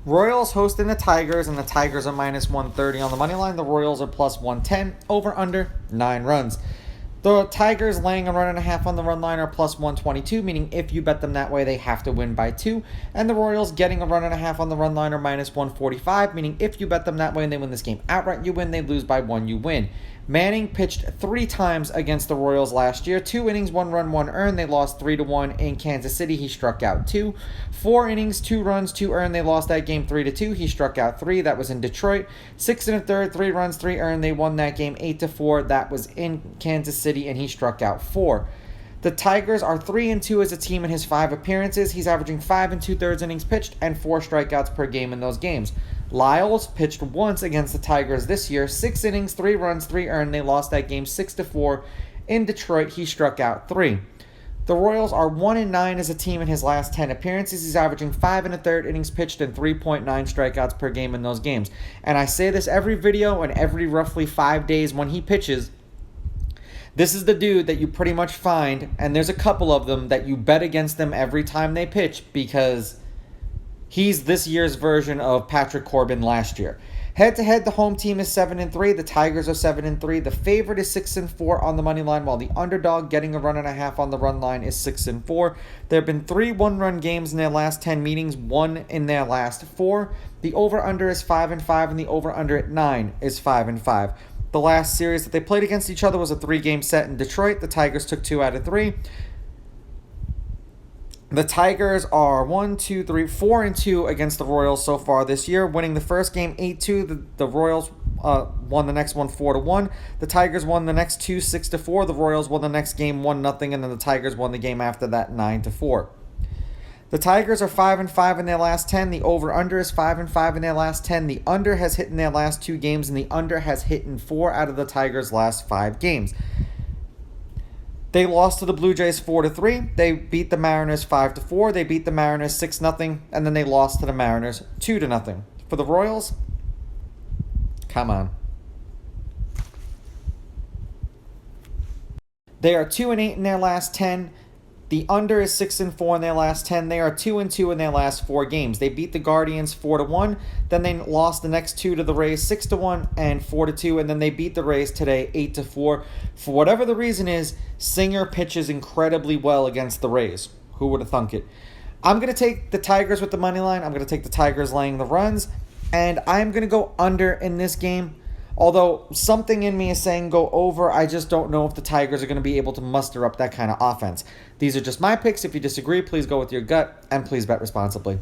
Royals hosting the Tigers, and the Tigers are minus 130 on the money line. The Royals are plus 110. Over under 9 runs. The Tigers laying a run and a half on the run line are plus 122, meaning if you bet them that way, they have to win by 2. And the Royals getting a run and a half on the run line are minus 145, meaning if you bet them that way and they win this game outright, you win. They lose by 1, you win. Manning pitched 3 times against the Royals last year. 2 innings, 1 run, 1 earned. They lost 3-1 in Kansas City. He struck out 2. 4 innings, 2 runs, 2 earned. They lost that game 3-2. He struck out 3. That was in Detroit. 6 1/3, 3 runs, 3 earned. They won that game 8-4. That was in Kansas City, and he struck out 4. The Tigers are 3-2 as a team in his 5 appearances. He's averaging 5 2/3 innings pitched and 4 strikeouts per game in those games. Lyles pitched once against the Tigers this year. 6 innings, 3 runs, 3 earned. They lost that game 6-4 in Detroit. He struck out 3. The Royals are 1-9 as a team in his last 10 appearances. He's averaging 5 1/3 innings pitched and 3.9 strikeouts per game in those games. And I say this every video and every roughly 5 days when he pitches. This is the dude that you pretty much find, and there's a couple of them that you bet against them every time they pitch because he's this year's version of Patrick Corbin last year. Head-to-head, the home team is 7-3. The Tigers are 7-3. The favorite is 6-4 on the money line, while the underdog getting a run and a half on the run line is 6-4. There have been 3 one-run games in their last 10 meetings, 1 in their last 4. The over-under is 5-5, and the over-under at 9 is 5-5. The last series that they played against each other was a 3-game set in Detroit. The Tigers took 2 out of 3. The Tigers are 4-2 against the Royals so far this year, winning the first game 8-2. The Royals won the next one 4-1. The Tigers won the next 2 6-4. The Royals won the next game 1-0, and then the Tigers won the game after that 9-4. The Tigers are 5-5 in their last 10. The over-under is 5-5 in their last 10. The under has hit in their last 2 games, and the under has hit in 4 out of the Tigers' last 5 games. They lost to the Blue Jays 4-3. They beat the Mariners 5-4. They beat the Mariners 6-0, and then they lost to the Mariners 2-0. For the Royals, come on. They are 2-8 in their last 10. The under is 6-4 in their last 10. They are 2-2 in their last 4 games. They beat the Guardians 4-1. Then they lost the next 2 to the Rays 6-1 and 4-2. And then they beat the Rays today 8-4. For whatever the reason is, Singer pitches incredibly well against the Rays. Who would have thunk it? I'm going to take the Tigers with the money line. I'm going to take the Tigers laying the runs. And I'm going to go under in this game. Although something in me is saying go over, I just don't know if the Tigers are going to be able to muster up that kind of offense. These are just my picks. If you disagree, please go with your gut, and please bet responsibly.